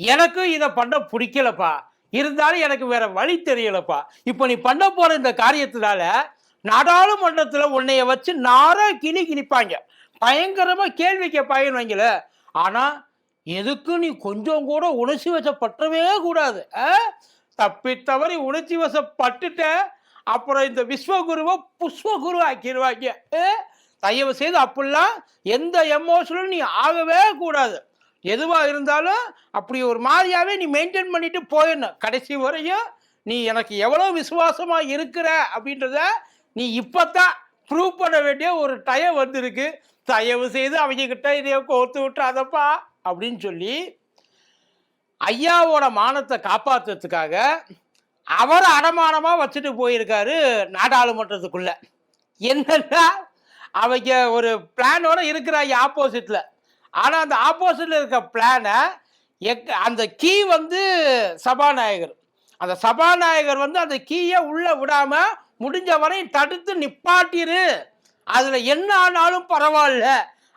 எனக்கு இதை பண்ண பிடிக்கலப்பா, இருந்தாலும் எனக்கு வேற வழி தெரியலப்பா. இப்போ நீ பண்ண போற இந்த காரியத்தினால நாடாளுமன்றத்தில் உன்னைய வச்சு நாரா கிளி கிழிப்பாங்க, பயங்கரமா கேள்வி கேட்பாங்கன்னு வைங்களேன். ஆனா எதுக்கு நீ கொஞ்சம் கூட உணர்ச்சி வசப்பற்றவே கூடாது. தப்பி தவறி உணர்ச்சி வசப்பட்டுட்ட, அப்புறம் இந்த விஸ்வகுருவை புஷ்பகுரு ஆக்கிடுவாங்க. தயவு செய்து அப்படிலாம் எந்த எமோஷனும் நீ ஆகவே கூடாது. எதுவாக இருந்தாலும் அப்படி ஒரு மாதிரியாவே நீ மெயின்டைன் பண்ணிட்டு போயிடணும் கடைசி வரையும். நீ எனக்கு எவ்வளோ விசுவாசமாக இருக்கிற அப்படின்றத நீ இப்போத்தான் ப்ரூவ் பண்ண வேண்டிய ஒரு டைம் வந்திருக்கு. தயவு செய்து அவங்க கிட்ட இதைய கோர்த்து விட்டுறாதப்பா அப்படின்னு சொல்லி ஐயாவோட மானத்தை காப்பாற்றுறதுக்காக அவர் அடமானமாக வச்சுட்டு போயிருக்காரு நாடாளுமன்றத்துக்குள்ள. என்னன்னா அவங்க ஒரு பிளானோட இருக்கிறாங்க ஆப்போசிட்ல. ஆனால் அந்த ஆப்போசிட்ல இருக்க பிளானை அந்த கீ வந்து சபாநாயகர், அந்த சபாநாயகர் வந்து அந்த கீயை உள்ள விடாம முடிஞ்ச வரையும் தடுத்து நிப்பாட்டிரு, அதுல என்ன ஆனாலும் பரவாயில்ல,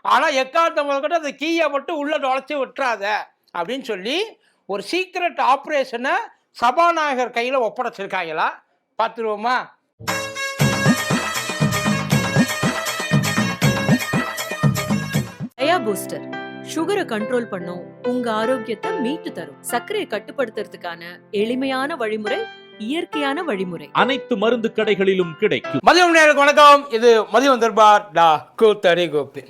ஆனா எக்காரணம் முதல்கட்ட அந்த கீயை மட்டும் உள்ள நுழைச்சி விட்டுறாத அப்படின்னு சொல்லி ஒரு சீக்ரெட் ஆப்ரேஷனை சபாநாயகர் கையில ஒப்படைச்சிருக்காங்களா, பார்த்துருவோமா? பூஸ்டர் சுகரை கண்ட்ரோல் பண்ணும், உங்க ஆரோக்கியத்தை மீட்டு தரும். சர்க்கரையை கட்டுப்படுத்துறதுக்கான எளிமையான வழிமுறை, இயற்கையான வழிமுறை. அனைத்து மருந்து கடைகளிலும் கிடைக்கும். மதியம் நேருக்கு வணக்கம். இது மதியம் தர்பார் கூத்தடி கோப்பி.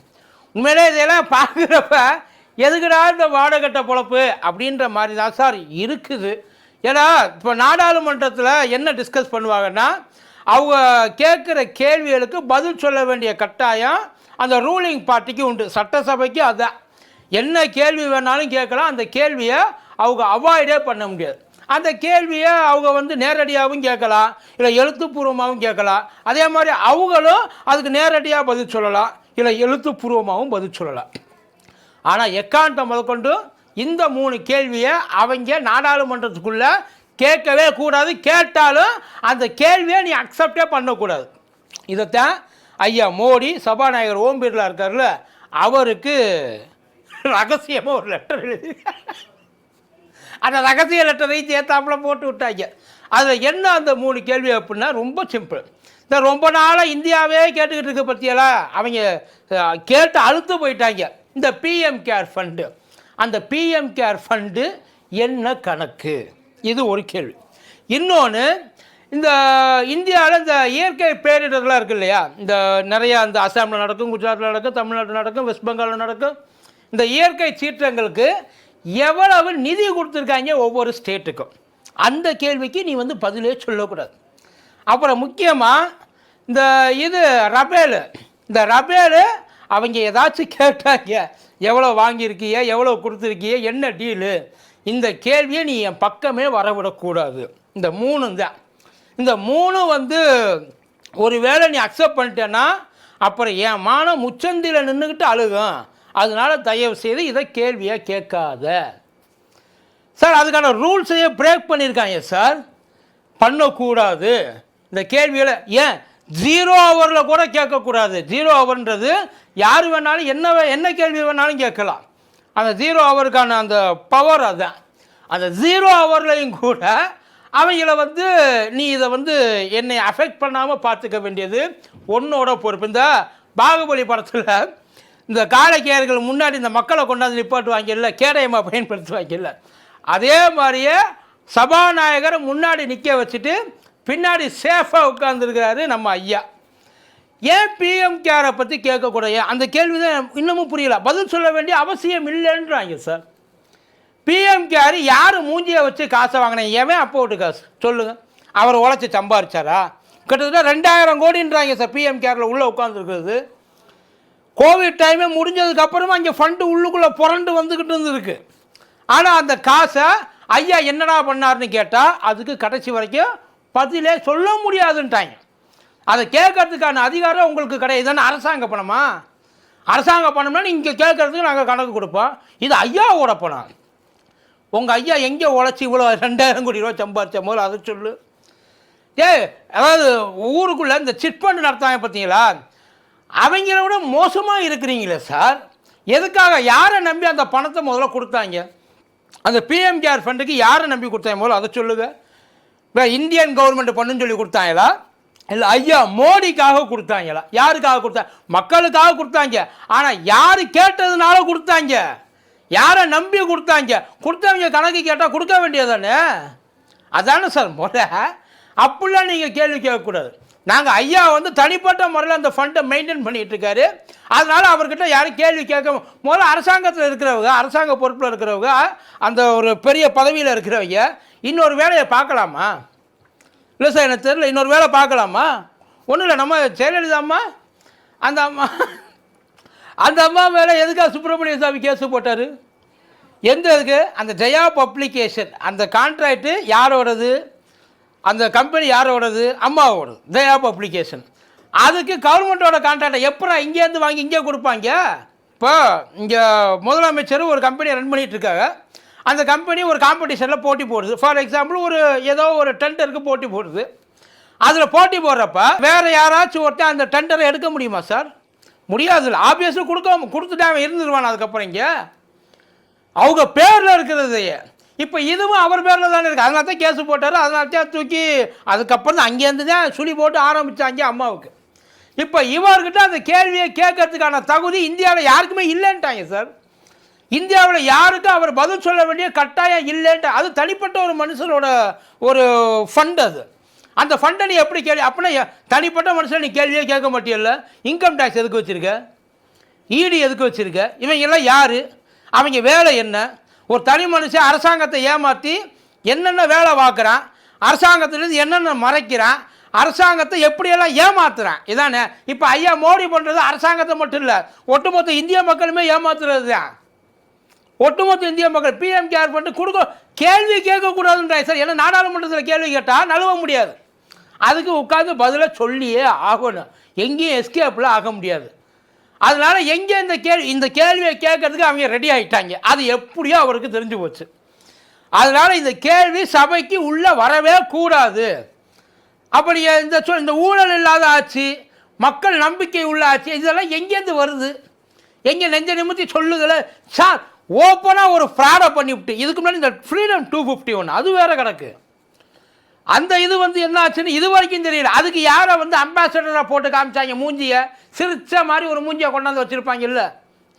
உண்மையிலே இதெல்லாம் பார்க்குறப்ப எதுக்குடா இந்த வாடகட்ட பொழப்பு அப்படின்ற மாதிரி தான் சார் இருக்குது. ஏன்னா இப்போ நாடாளுமன்றத்தில் என்ன டிஸ்கஸ் பண்ணுவாங்கன்னா, அவங்க கேட்குற கேள்விகளுக்கு பதில் சொல்ல வேண்டிய கட்டாயம் அந்த ரூலிங் பார்ட்டிக்கு உண்டு, சட்டசபைக்கு. அதான் என்ன கேள்வி வேணாலும் கேட்கலாம், அந்த கேள்வியை அவங்க அவாய்டே பண்ண முடியாது. அந்த கேள்வியை அவங்க வந்து நேரடியாகவும் கேட்கலாம், இல்லை எழுத்துப்பூர்வமாகவும் கேட்கலாம். அதே மாதிரி அவங்களும் அதுக்கு நேரடியாக பதில் சொல்லலாம், இல்லை எழுத்துப்பூர்வமாகவும் பதில் சொல்லலாம். ஆனால் எக்காரணத்தை முதற்கொண்டு இந்த 3 கேள்வியை அவங்க நாடாளுமன்றத்துக்குள்ளே கேட்கவே கூடாது. கேட்டாலும் அந்த கேள்வியை நீ அக்செப்டே பண்ணக்கூடாது. இதைத்தான் ஐயா மோடி சபாநாயகர் ஓம் பிர்லா இருக்கார்ல, அவருக்கு ரகசியமாக ஒரு லெட்டர் எழுதி அந்த ரகசிய லெட்டரையும் சேர்த்தாப்புல போட்டு விட்டாங்க. அதில் என்ன அந்த 3 கேள்வி அப்படின்னா ரொம்ப சிம்பிள். இந்த ரொம்ப நாளாக இந்தியாவே கேட்டுக்கிட்டு இருக்க பற்றியெல்லாம் அவங்க கேட்டு அழுத்து போயிட்டாங்க. இந்த பிஎம் கேர் ஃபண்டு, அந்த பிஎம் கேர் ஃபண்டு என்ன கணக்கு, இது ஒரு கேள்வி. இன்னொன்று, இந்த இந்தியாவில் இந்த இயற்கை பேரிடர்லாம் இருக்குது இல்லையா, இந்த நிறையா இந்த அசாமில் நடக்கும், குஜராத்தில் நடக்கும், தமிழ்நாட்டில் நடக்கும், வெஸ்ட் பெங்காலில் நடக்கும். இந்த இயற்கை சீற்றங்களுக்கு எவ்வளவு நிதி கொடுத்துருக்காங்க ஒவ்வொரு ஸ்டேட்டுக்கும், அந்த கேள்விக்கு நீ வந்து பதிலே சொல்லக்கூடாது. அப்புறம் முக்கியமாக இந்த இது ரபேலு, இந்த ரபேலு அவங்க ஏதாச்சும் கேட்டாங்க, எவ்வளோ வாங்கியிருக்கிய, எவ்வளோ கொடுத்துருக்கிய, என்ன டீலு, இந்த கேள்வியை நீ என் பக்கமே வரவிடக்கூடாது. இந்த 3 தான். இந்த 3 வந்து ஒரு வேளை நீ அக்செப்ட் பண்ணிட்டேன்னா அப்புறம் என் மானம் முச்சந்தியில் நின்றுக்கிட்டு அழுகும். அதனால தயவு செய்து இதை கேள்வியாக கேட்காத சார். அதுக்கான ரூல்ஸையே பிரேக் பண்ணியிருக்காங்க சார், பண்ணக்கூடாது இந்த கேள்வியில். ஏன் 0 ஹவரில் கூட கேட்கக்கூடாது. 0 ஹவர்ன்றது யார் வேணாலும் என்ன கேள்வி வேணாலும் கேட்கலாம். அந்த 0 ஹவருக்கான அந்த பவர் அதுதான். அந்த 0 ஹவர்லையும் கூட அவங்கள வந்து நீ இதை வந்து என்னை அஃபெக்ட் பண்ணாமல் பார்த்துக்க வேண்டியது உன்னோட பொறுப்பு. இந்த பாகுபலி படத்தில் இந்த காளைக்கேயர்கள் முன்னாடி இந்த மக்களை கொண்டாந்து நிப்பாட்டுவாங்கல்ல, கேடயமாக பயன்படுத்துவாங்கல்ல, அதே மாதிரியே சபாநாயகரை முன்னாடி நிற்க வச்சுட்டு பின்னாடி சேஃபாக உட்கார்ந்துருக்கிறாரு நம்ம ஐயா. ஏன் பிஎம் கேரை பற்றி கேட்கக்கூடாது? அந்த கேள்வி தான் இன்னமும் புரியல. பதில் சொல்ல வேண்டிய அவசியம் இல்லைன்றாங்க சார். பிஎம் கேர் யார் மூஞ்சியை வச்சு காசை வாங்கினேன், எவன் அப்போ விட்டு காசு சொல்லுங்கள்? அவர் உழைச்சி சம்பாரிச்சாரா? கிட்டத்தட்ட 2000 கோடின்றாங்க சார் பிஎம் கேரில் உள்ளே உட்காந்துருக்கிறது. கோவிட் டைமே முடிஞ்சதுக்கப்புறமா இங்கே ஃபண்டு உள்ளுக்குள்ளே புரண்டு வந்துக்கிட்டு இருந்துருக்கு. ஆனால் அந்த காசை ஐயா என்னடா பண்ணார்னு கேட்டால் அதுக்கு கடைசி வரைக்கும் பதிலே சொல்ல முடியாதுன்ட்டாங்க. அதை கேட்கறதுக்கான அதிகாரம் உங்களுக்கு கிடையாது. தானே அரசாங்க பணமா? அரசாங்க பணம்னா நீங்கள் கேட்கறதுக்கு நாங்கள் கணக்கு கொடுப்போம். இது ஐயாவோட பணம். உங்கள் ஐயா எங்கே உழைச்சி இவ்வளோ 2000 கோடி ரூபா சம்பாரிச்ச போது அதை சொல்லு. அதாவது ஊருக்குள்ளே இந்த சிட் ஃபண்டு நடத்தாங்க பார்த்தீங்களா, அவங்கள விட மோசமாக இருக்கிறீங்களே சார். எதுக்காக? யாரை நம்பி அந்த பணத்தை முதல்ல கொடுத்தாங்க? அந்த பிஎம் கேர் ஃபண்டுக்கு யாரை நம்பி கொடுத்தாங்க போல அதை சொல்லுங்க. இந்தியன் கவர்மெண்ட் பண்ணுன்னு சொல்லி கொடுத்தாங்களா, இல்லை ஐயா மோடிக்காக கொடுத்தாங்களா? யாருக்காக கொடுத்தாங்க? மக்களுக்காக கொடுத்தாங்க. ஆனால் யார் கேட்டதுனால கொடுத்தாங்க? யாரை நம்பி கொடுத்தாங்க? கொடுத்தவங்க கணக்கு கேட்டால் கொடுக்க வேண்டியதானே? அதானே சார் முறை. அப்படிலாம் நீங்கள் கேள்வி கேட்கக்கூடாது. நாங்கள் ஐயா வந்து தனிப்பட்ட முறையில் அந்த ஃபண்டை மெயின்டைன் பண்ணிகிட்டு இருக்காரு. அதனால் அவர்கிட்ட யாரும் கேள்வி கேட்க முதல்ல அரசாங்கத்தில் இருக்கிறவங்க, அரசாங்க பொறுப்பில் இருக்கிறவங்க, அந்த ஒரு பெரிய பதவியில் இருக்கிறவங்க இன்னொரு வேலையை பார்க்கலாமா? இல்லை சார் எனக்கு தெரியல, இன்னொரு வேலை பார்க்கலாமா? ஒன்றும் இல்லை, நம்ம ஜெயலலிதா அம்மா அந்த அம்மா மேலே எதுக்காக சுப்பிரமணிய சாமி கேஸு போட்டார்? எந்த இதுக்கு? அந்த ஜெயா பப்ளிகேஷன் அந்த கான்ட்ராக்டு யாரோடது? அந்த கம்பெனி யாரோடது? அம்மாவோடது, ஜெயா பப்ளிகேஷன். அதுக்கு கவர்மெண்ட்டோட கான்ட்ராக்டை எப்போ இங்கேருந்து வாங்கி இங்கே கொடுப்பாங்க? இப்போ இங்கே முதலமைச்சர் ஒரு கம்பெனியை ரன் பண்ணிகிட்டு இருக்காங்க. அந்த கம்பெனி ஒரு காம்படிஷனில் போட்டி போடுது. ஃபார் எக்ஸாம்பிள் ஏதோ ஒரு டெண்டருக்கு போட்டி போடுது. அதில் போட்டி போடுறப்ப வேறு யாராச்சும் ஒருத்தர் அந்த டெண்டரை எடுக்க முடியுமா சார்? முடியாதுல்ல. ஆப்வியஸாக கொடுத்துட்டாங்க, இருந்துருவான். அதுக்கப்புறம் இங்கே அவங்க பேரில் இருக்கிறது. இப்போ இதுவும் அவர் பேரில் தானே இருக்குது. அதனால தான் கேஸு போட்டார். அதனால தான் தூக்கி அதுக்கப்புறம் தான் அங்கேருந்து தான் சுழி போட்டு ஆரம்பித்தாங்க அம்மாவுக்கு. இப்போ இவர்கிட்ட அந்த கேள்வியை கேட்கறதுக்கான தகுதி இந்தியாவில் யாருக்குமே இல்லைன்ட்டாங்க சார். இந்தியாவில் யாருக்கும் அவர் பதில் சொல்ல வேண்டிய கட்டாயம் இல்லைன்ட்டு. அது தனிப்பட்ட ஒரு மனுஷனோட ஒரு ஃபண்ட். அது அந்த ஃபண்டை நீ எப்படி கேள்வி? அப்படின்னா தனிப்பட்ட மனுஷன் நீ கேள்வியே கேட்க மாட்டியல்ல. இன்கம் டேக்ஸ் எதுக்கு வச்சுருக்க? இடி எதுக்கு வச்சுருக்க? இவங்கெல்லாம் யார்? அவங்க வேலை என்ன? ஒரு தனி மனுஷன் அரசாங்கத்தை ஏமாற்றி என்னென்ன வேலை பார்க்குறான், அரசாங்கத்திலேருந்து என்னென்ன மறைக்கிறான், அரசாங்கத்தை எப்படியெல்லாம் ஏமாத்துறான், இதானே. இப்போ ஐயா மோடி பண்ணுறது அரசாங்கத்தை மட்டும் இல்லை, ஒட்டுமொத்த இந்திய மக்களுமே ஏமாத்துறது தான். ஒட்டுமொத்த இந்திய மக்கள் பிஎம் கேர் ஃபண்டு கொடுக்க கேள்வி கேட்கக்கூடாதுன்றாங்க சார். ஏன்னா நாடாளுமன்றத்தில் கேள்வி கேட்டால் நழுவ முடியாது. அதுக்கு உட்காந்து பதிலை சொல்லியே ஆகணும். எங்கேயும் எஸ்கேப்பில் ஆக முடியாது. அதனால் எங்கே இந்த கேள்வியை கேட்கறதுக்கு அவங்க ரெடி ஆகிட்டாங்க. அது எப்படியோ அவருக்கு தெரிஞ்சு போச்சு. அதனால் இந்த கேள்வி சபைக்கு உள்ளே வரவே கூடாது. அப்படி இந்த ஊழல் இல்லாத ஆட்சி, மக்கள் நம்பிக்கை உள்ள ஆட்சி, இதெல்லாம் எங்கேருந்து வருது? எங்கே நெஞ்ச நிமித்தி சொல்லுதல சார். ஓப்பனாக ஒரு ஃப்ராடை பண்ணிவிட்டு இதுக்கு முன்னாடி இந்த ஃப்ரீடம் 251 அது வேறு கிடக்கு. அந்த இது என்ன ஆச்சுன்னு இது வரைக்கும் தெரியல. அதுக்கு யாரை அம்பாசடராக போட்டு காமிச்சாங்க? மூஞ்சியை சிரிச்ச மாதிரி ஒரு மூஞ்சியை கொண்டாந்து வச்சுருப்பாங்க. இல்லை,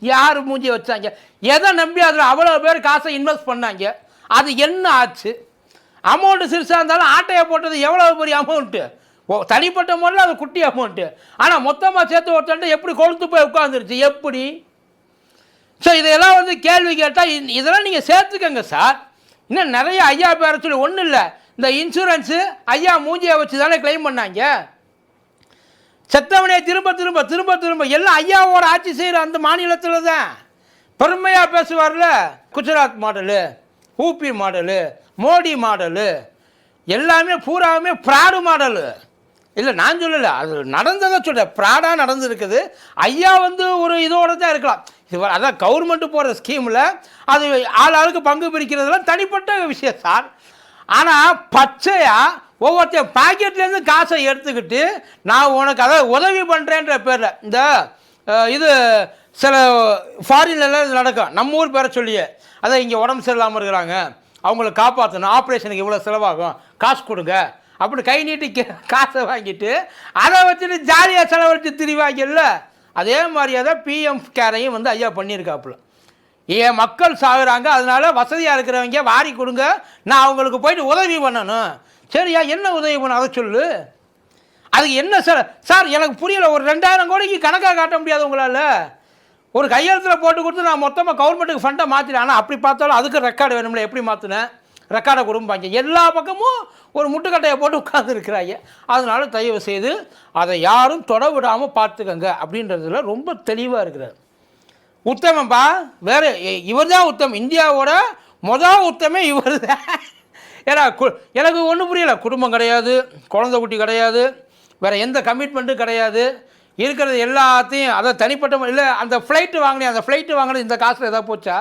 யார் மூஞ்சியை வச்சாங்க? எதை நம்பி அதில் அவ்வளோ பேர் காசை இன்வெஸ்ட் பண்ணாங்க? அது என்ன ஆச்சு? அமௌண்ட்டு சிறுசாக இருந்தாலும் ஆட்டையை போட்டது எவ்வளோ பெரிய அமௌண்ட்டு? தனிப்பட்ட முறையில் அது குட்டி அமௌண்ட்டு. ஆனால் மொத்தமாக சேர்த்து ஒருத்தன்ட்டு எப்படி கொழுத்து போய் உட்காந்துருச்சு? எப்படி? ஸோ இதையெல்லாம் கேள்வி கேட்டால் இதெல்லாம் நீங்கள் சேர்த்துக்கங்க சார். இன்னும் நிறைய ஐயா பேரை சொல்லி ஒன்றும் இல்லை. இந்த இன்சூரன்ஸு ஐயா மூஞ்சியை வச்சு தானே கிளைம் பண்ணாங்க. செத்தவனே திரும்ப திரும்ப திரும்ப திரும்ப எல்லாம் ஐயாவோட ஆட்சி செய்கிற அந்த மாநிலத்தில் தான் பெருமையாக பேசுவார்ல. Gujarat model, UP model, Modi model, எல்லாமே பூராவுமே ஃப்ராடு மாடலு. இல்லை நான் சொல்லலை, அது நடந்ததை சொல்கிறேன். ஃப்ராடாக நடந்துருக்குது. ஐயா ஒரு இதோடு தான் இருக்கலாம். இது அதான் கவர்மெண்ட்டு போகிற ஸ்கீமில் அது ஆளுக்கு பங்கு பிரிக்கிறதுலாம் தனிப்பட்ட விஷயம் சார். ஆனால் பச்சையாக ஒவ்வொருத்தையும் பாக்கெட்லேருந்து காசை எடுத்துக்கிட்டு நான் உனக்கு அதாவது உதவி பண்ணுறேன்ற பேரில் இந்த இது சில ஃபாரின்லாம் இது நடக்கும். நம்ம ஊர் பேரை சொல்லியே அதான் இங்கே உடம்பு சரியில்லாமல் இருக்கிறாங்க, அவங்கள காப்பாற்றணும், ஆப்ரேஷனுக்கு இவ்வளோ செலவாகும், காசு கொடுங்க அப்படின்னு கை நீட்டி காசை வாங்கிட்டு அதை வச்சுட்டு ஜாலியாக செலவழித்து திரிவாங்கல்ல. அதே மாதிரியே தான் பிஎம் கேரையும் ஐயா பண்ணியிருக்காப்புல. ஏன் மக்கள் சாகுறாங்க, அதனால வசதியாக இருக்கிறவங்க வாரி கொடுங்க, நான் அவங்களுக்கு போயிட்டு உதவி பண்ணணும். சரியா, என்ன உதவி பண்ண அதை சொல்லு. அதுக்கு என்ன சார்? சார் எனக்கு புரியல. ஒரு 2000 கோடிக்கு கணக்காக காட்ட முடியாது உங்களால். ஒரு கையெழுத்தில் போட்டு கொடுத்து நான் மொத்தமாக கவர்மெண்ட்டுக்கு ஃபண்டை மாற்றினேன். ஆனால் அப்படி பார்த்தாலும் அதுக்கு ரெக்கார்டு வேணும்ல. எப்படி மாற்றினேன்? ரெக்கார்டை கொடுப்பாங்க. எல்லா பக்கமும் ஒரு முட்டுக்கட்டையை போட்டு உட்காந்துருக்கிறாங்க. அதனால தயவு செய்து அதை யாரும் தொட விடாமல் பார்த்துக்கங்க அப்படின்றதுல ரொம்ப தெளிவாக இருக்கிறார். உத்தமப்பா வேறு இவர் தான் உத்தமம். இந்தியாவோட உத்தமே இவர் தான். ஏன்னா எனக்கு ஒன்றும் புரியலை. குடும்பம் கிடையாது, குழந்தை குட்டி கிடையாது, வேறு எந்த கமிட்மெண்ட்டும் கிடையாது. இருக்கிறது எல்லாத்தையும் அதை தனிப்பட்ட இல்லை. அந்த ஃப்ளைட்டு வாங்கினேன், அந்த ஃப்ளைட்டு வாங்கினது இந்த காசில் எதாவது போச்சா?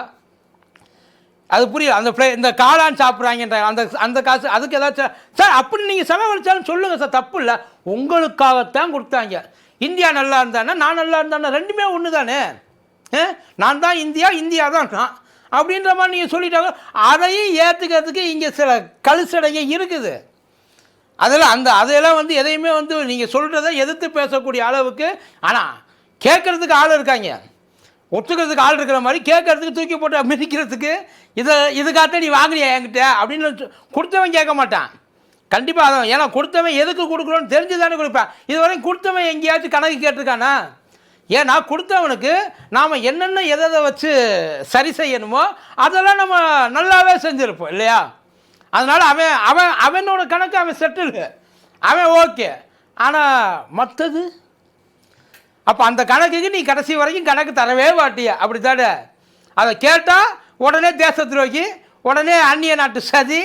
அது புரியல. அந்த இந்த காளான் சாப்பிட்றாங்கன்ற அந்த காசு அதுக்கு ஏதாச்சும் சார் அப்படி நீங்கள் செலவழிச்சாலும் சொல்லுங்கள் சார், தப்பு இல்லை. உங்களுக்காகத்தான் கொடுத்தாங்க. இந்தியா நல்லா இருந்தானே நான் நல்லா இருந்தானே ரெண்டுமே ஒன்று தானே. நான் தான் இந்தியா, இந்தியா தான் நான். அப்படின்ற மாதிரி நீங்கள் சொல்லிட்டாங்க. அதையும் ஏற்றுக்கிறதுக்கு இங்கே சில கழுசடைங்க இருக்குது. அதெல்லாம் வந்து எதையுமே வந்து நீங்கள் சொல்கிறத எதிர்த்து பேசக்கூடிய அளவுக்கு, ஆனால் கேட்குறதுக்கு ஆள் இருக்காங்க, ஒத்துக்கிறதுக்கு ஆள் இருக்கிற மாதிரி கேட்கறதுக்கு தூக்கி போட்டு மிதிக்கிறதுக்கு இதுக்காக நீ வாங்கினியா என்கிட்ட அப்படின்னு கொடுத்தவன் கேட்க மாட்டான் கண்டிப்பாக. அதான் ஏன்னா கொடுத்தவன் எதுக்கு கொடுக்குறோன்னு தெரிஞ்சு தானே கொடுப்பேன். இதுவரையும் கொடுத்தவன் எங்கேயாச்சும் கணக்கு கேட்டிருக்கானா? ஏன்னா கொடுத்தவனுக்கு நாம் என்னென்ன எதை வச்சு சரி செய்யணுமோ அதெல்லாம் நம்ம நல்லாவே செஞ்சுருப்போம் இல்லையா? அதனால் அவனோட கணக்கு அவன் செட்டில், அவன் ஓகே. ஆனால் மற்றது அப்போ அந்த கணக்குக்கு நீ கடைசி வரைக்கும் கணக்கு தரவே மாட்டிய, அப்படி தானே? அதை கேட்டால் உடனே தேச துரோகி, உடனே அந்நிய நாட்டு சதி,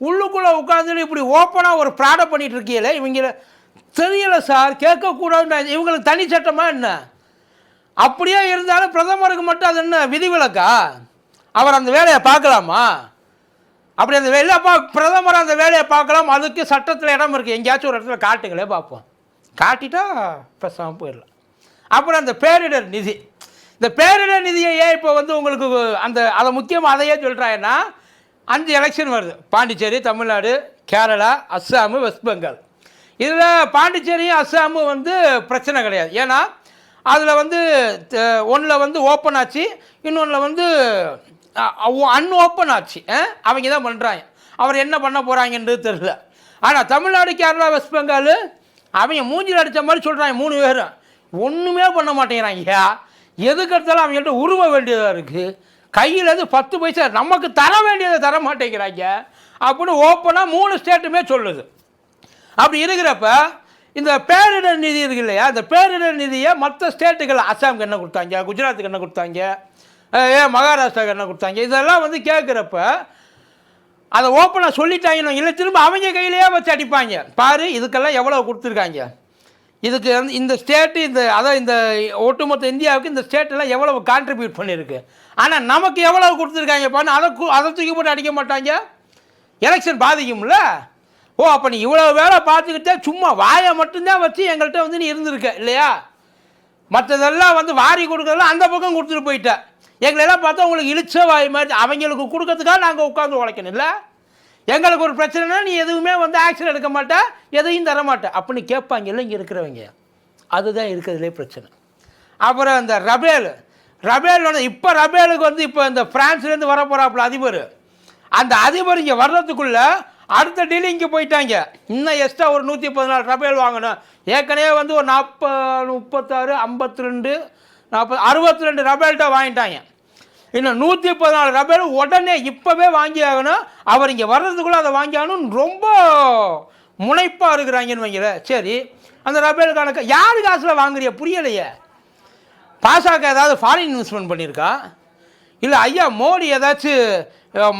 உள்ளுக்குள்ளே உட்காந்துட்டு இப்படி ஓப்பனாக ஒரு ப்ராடை பண்ணிகிட்டு இருக்கீங்களே இவங்கள தெரியலை சார், கேட்கக்கூடாதுன்னு இவங்களுக்கு தனி சட்டமாக என்ன? அப்படியே இருந்தாலும் பிரதமருக்கு மட்டும் அது என்ன விதிவிலக்கா? அவர் அந்த வேலையை பார்க்கலாமா? அப்படி அந்த இல்லைப்பா பிரதமர் அந்த வேலையை பார்க்கலாம், அதுக்கு சட்டத்தில் இடம் இருக்குது, எங்கேயாச்சும் ஒரு இடத்துல காட்டுங்களே பார்ப்போம். காட்டிட்டா பேசாமல் போயிடலாம். அப்புறம் அந்த பேரிடர் நிதி, இந்த பேரிடர் நிதியை ஏன் இப்போ வந்து உங்களுக்கு அதை முக்கியமாக அதையே சொல்கிறாங்கன்னா 5 எலெக்ஷன் வருது. பாண்டிச்சேரி, தமிழ்நாடு, கேரளா, அஸ்ஸாமு, வெஸ்ட் பெங்கால். இதில் பாண்டிச்சேரியும் அஸ்ஸாமும் வந்து பிரச்சனை கிடையாது. ஏன்னா அதில் வந்து ஒன்றில் வந்து ஓப்பன் ஆச்சு, இன்னொன்றில் வந்து அன்ஓப்பன் ஆச்சு. அவங்க தான் பண்ணுறாங்க, அவர் என்ன பண்ண போகிறாங்கன்றது தெரில. ஆனால் தமிழ்நாடு, கேரளா, வெஸ்ட் பெங்கால் அவங்க மூஞ்சில் அடித்த மாதிரி சொல்கிறாங்க 3 பேரும் ஒன்றுமே பண்ண மாட்டேங்கிறாங்க. எதுக்கு எடுத்தாலும் அவங்கள்ட்ட உருவ வேண்டியதாக இருக்குது, கையில் எது 10 பைசா நமக்கு தர வேண்டியதை தர மாட்டேங்கிறாங்க அப்படின்னு ஓப்பனாக 3 ஸ்டேட்டுமே சொல்லுது. அப்படி இருக்கிறப்ப இந்த பேரிடர் நிதி இருக்கு இல்லையா, இந்த பேரிடர் நிதியை மற்ற ஸ்டேட்டுகள் அஸ்ஸாமுக்கு என்ன கொடுத்தாங்க, குஜராத்துக்கு என்ன கொடுத்தாங்க, மகாராஷ்டிராவுக்கு என்ன கொடுத்தாங்க, இதெல்லாம் வந்து கேட்குறப்ப அதை ஓப்பனாக சொல்லிட்டாங்கன்னு இல்லை திரும்ப அவங்க கையிலேயே வச்சு அடிப்பாங்க. பாரு இதுக்கெல்லாம் எவ்வளோ கொடுத்துருக்காங்க, இதுக்கு வந்து இந்த ஸ்டேட்டு இந்த ஒட்டுமொத்த இந்தியாவுக்கு இந்த ஸ்டேட்டெல்லாம் எவ்வளவு கான்ட்ரிபியூட் பண்ணியிருக்கு, ஆனால் நமக்கு எவ்வளவு கொடுத்துருக்காங்க பாருன்னு அதை தூக்கி போட்டு அடிக்க மாட்டாங்க. எலெக்ஷன் பாதிக்கும்ல. ஓ அப்போ நீ இவ்வளோ வேலை பார்த்துக்கிட்டே சும்மா வாயை மட்டும்தான் வச்சு எங்கள்கிட்ட வந்து நீ இருந்திருக்க இல்லையா? மற்றதெல்லாம் வந்து வாரி கொடுக்குறதெல்லாம் அந்த பக்கம் கொடுத்துட்டு போயிட்டேன். எங்களெல்லாம் பார்த்தா உங்களுக்கு இழிச்ச வாய் மாதிரி அவங்களுக்கு கொடுக்கறதுக்காக நாங்கள் உட்காந்து உழைக்கணும் இல்லை? எங்களுக்கு ஒரு பிரச்சனைனா நீ எதுவுமே வந்து ஆக்ஷன் எடுக்க மாட்டேன், எதையும் தர மாட்டேன் அப்படின்னு கேட்பாங்க இல்லை இங்கே இருக்கிறவங்க. அதுதான் இருக்கிறதுலே பிரச்சனை. அப்புறம் இந்த ரபேலோட இப்போ ரபேலுக்கு வந்து இப்போ இந்த ஃப்ரான்ஸ்லேருந்து வர போகிறாப்புல அதிபர், அந்த அதிபர் இங்கே வர்றதுக்குள்ளே அடுத்த டீலி இங்கே போயிட்டாங்க. இன்னும் எக்ஸ்ட்ரா ஒரு 114 ரபேல் வாங்கணும். ஏற்கனவே வந்து ஒரு 36, 52, 40, 62 ரபேல்கிட்ட வாங்கிட்டாங்க. இன்னும் 114 ரபேல் உடனே இப்போவே வாங்கி ஆகணும். அவர் இங்கே வர்றதுக்குள்ளே அதை வாங்கி ஆகணும்னு ரொம்ப முனைப்பாக இருக்கிறாங்கன்னு வைங்கிற. சரி அந்த ரபேல் கணக்கு யாரு காசில் வாங்குறிய புரியலையே. பாசாக ஏதாவது ஃபாரின் இன்வெஸ்ட்மெண்ட் பண்ணியிருக்கா, இல்லை ஐயா மோடி ஏதாச்சும்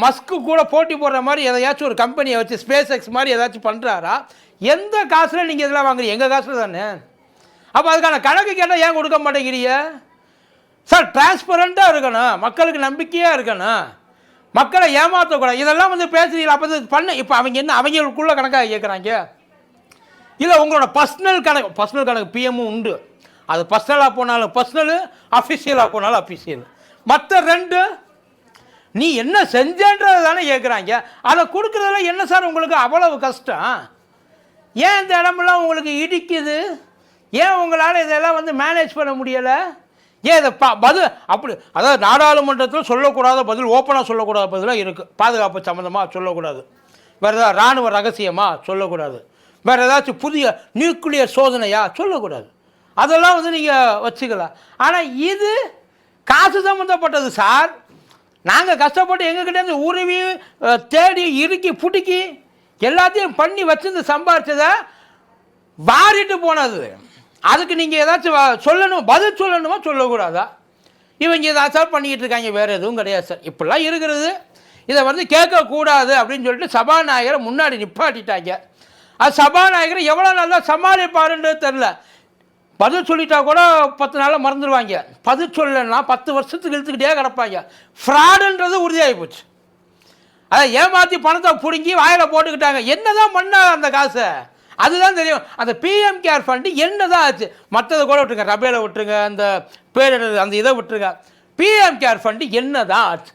மஸ்க்கு கூட போட்டி போடுற மாதிரி எதையாச்சும் ஒரு கம்பெனியை வச்சு ஸ்பேஸ் எக்ஸ் மாதிரி ஏதாச்சும் பண்ணுறாரா? எந்த காசில் நீங்கள் இதெல்லாம் வாங்குறீங்க? எங்கள் காசில் தானே. அப்போ அதுக்கான கணக்கு கேட்டால் ஏன் கொடுக்க மாட்டேங்கிறீங்க சார்? டிரான்ஸ்பரண்ட்டாக இருக்கணும், மக்களுக்கு நம்பிக்கையாக இருக்கணும், மக்களை ஏமாற்றக்கூடாது. இதெல்லாம் வந்து பேசுறீங்களா? அப்போ இது பண்ண இப்போ அவங்க என்ன அவங்களுக்குள்ள கணக்காக கேட்குறாங்க? இல்லை உங்களோட பர்சனல் கணக்கு பிஎம்மும் உண்டு. அது பர்சனலாக போனாலும் பர்சனலு, அஃபிஷியலாக போனாலும் அஃபிஷியல். மற்ற 2 நீ என்ன செஞ்சன்றது தானே கேட்குறாங்க. அதை கொடுக்குறதுல என்ன சார் உங்களுக்கு அவ்வளவு கஷ்டம்? ஏன் இந்த இடமெல்லாம் உங்களுக்கு இடிக்குது? ஏன் உங்களால் இதெல்லாம் வந்து மேனேஜ் பண்ண முடியலை? ஏன் இதை பதில் அப்படி அதாவது நாடாளுமன்றத்தில் சொல்லக்கூடாத பதில், ஓப்பனாக சொல்லக்கூடாத பதிலாக இருக்குது. பாதுகாப்பு சம்மந்தமாக சொல்லக்கூடாது, வேறு ஏதாவது இராணுவ ரகசியமாக சொல்லக்கூடாது, வேறு ஏதாச்சும் புதிய நியூக்ளியர் சோதனையாக சொல்லக்கூடாது. அதெல்லாம் வந்து நீங்கள் வச்சுக்கலாம். ஆனால் இது காசு சம்மந்தப்பட்டது சார். நாங்கள் கஷ்டப்பட்டு எங்ககிட்டேருந்து உருவி தேடி இறுக்கி பிடிக்கி எல்லாத்தையும் பண்ணி வச்சுருந்து சம்பாரிச்சதை வாரிட்டு போனது. அதுக்கு நீங்கள் ஏதாச்சும் சொல்லணும், பதில் சொல்லணுமா சொல்லக்கூடாதா? இவங்க ஏதாச்சும் பண்ணிக்கிட்டு இருக்காங்க, வேறு எதுவும் கிடையாது சார். இப்படிலாம் இருக்கிறது, இதை வந்து கேட்கக்கூடாது அப்படின்னு சொல்லிட்டு சபாநாயகரை முன்னாடி நிப்பாட்டிட்டாங்க. அது சபாநாயகரை எவ்வளோ நல்லா சமாளிப்பாருன்றது தெரில. பதில் சொல்லிட்டா கூட 10 நாளில் மறந்துடுவாங்க, பதில் சொல்லலைன்னா 10 வருஷத்துக்கு இழுத்துக்கிட்டே கிடப்பாங்க. ஃப்ராடுன்றது உறுதியாகி போச்சு. அதை ஏமாற்றி பணத்தை பிடுங்கி வாயில் போட்டுக்கிட்டாங்க. என்ன தான் பண்ணாங்க அந்த காசை? அதுதான் தெரியும். அந்த பிஎம் கேர் ஃபண்டு என்ன தான் ஆச்சு? மற்றதை கூட விட்டுருங்க, ரபேலை விட்டுருங்க, அந்த பேரிடர் அந்த இதை விட்டுருங்க. பிஎம் கேர் ஃபண்டு என்னதான் ஆச்சு?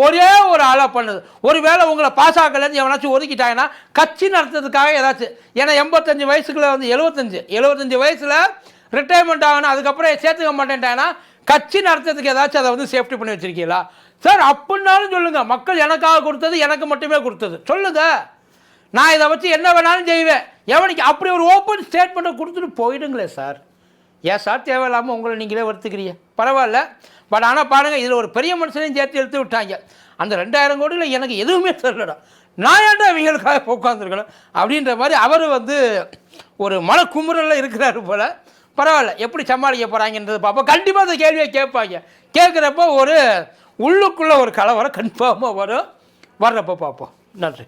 ஒரே ஒரு ஆளாக பண்ணுது. ஒருவேளை உங்களை பாஸ் ஆகலன்னு எவனாச்சும் ஒதுக்கிட்டாங்கன்னா கட்சி நடத்துறதுக்காக ஏதாச்சும், ஏன்னா 85 வயசுக்குள்ள வந்து 75 வயசில் ரிட்டையர்மெண்ட் ஆகணும், அதுக்கப்புறம் சேர்த்துக்க மாட்டேன்ட்டாங்கன்னா கட்சி நடத்துறதுக்கு ஏதாச்சும் அதை வந்து சேஃப்டி பண்ணி வச்சுருக்கீங்களா சார்? அப்படின்னாலும் சொல்லுங்கள், மக்கள் எனக்காக கொடுத்தது, எனக்கு மட்டுமே கொடுத்தது சொல்லுங்கள். நான் இதை வச்சு என்ன வேணாலும் செய்வேன். எவனுக்கு அப்படி ஒரு ஓப்பன் ஸ்டேட்மெண்ட்டை கொடுத்துட்டு போயிடுங்களே சார். ஏன் சார் தேவையில்லாமல் உங்களை நீங்களே வருத்துக்கிறீங்க? பரவாயில்ல. பட் ஆனால் பாருங்கள், இதில் ஒரு பெரிய மனுஷனையும் சேர்த்து எடுத்து விட்டாங்க. அந்த 2000 கோடியில் எனக்கு எதுவுமே தெரியலடா, நான் ஏன்டா இவங்களுக்காக உட்காந்துருக்கணும் அப்படின்ற மாதிரி அவர் வந்து ஒரு மனக்குமுறலில் இருக்கிறாரு போல். பரவாயில்ல, எப்படி சமாளிக்க போகிறாங்கன்றது பார்ப்போம். கண்டிப்பாக அந்த கேள்வியை கேட்பாங்க. கேட்குறப்போ ஒரு உள்ளுக்குள்ளே ஒரு கலவரம் கன்ஃபார்மாக வரும். வர்றப்போ பார்ப்போம். நன்றி.